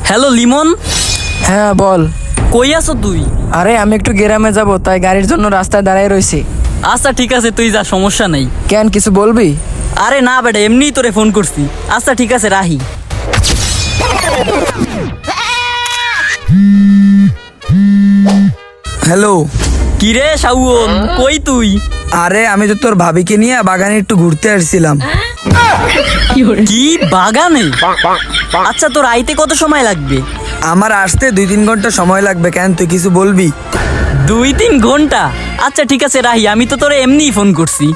Hello Limon, হ্যাঁ বল। কই আছো তুই? আরে আমি একটু গ্রামে যাব, তাই গাড়ির জন্য রাস্তায় দাঁড়ায় রয়েছি। আচ্ছা ঠিক আছে, তুই যা, সমস্যা নেই। কেন, কিছু বলবি? আরে না বেটা, এমনিই তোরে ফোন করছি। আচ্ছা ঠিক আছে, রাহি। হ্যালো। কি রে শাওন, কই তুই? আরে আমি তো তোর ভাবিকে নিয়ে বাগানে একটু ঘুরতে আসছিলাম। কি বাগানে? আচ্ছা তোর আইতে কত সময় লাগবে? আমার আসতে 2-3 ঘন্টা সময় লাগবে। কেন, তুই কিছু বলবি? 2-3 ঘন্টা? আচ্ছা ঠিক আছে রাহি, আমি তো তোরে এমনিই ফোন করছি।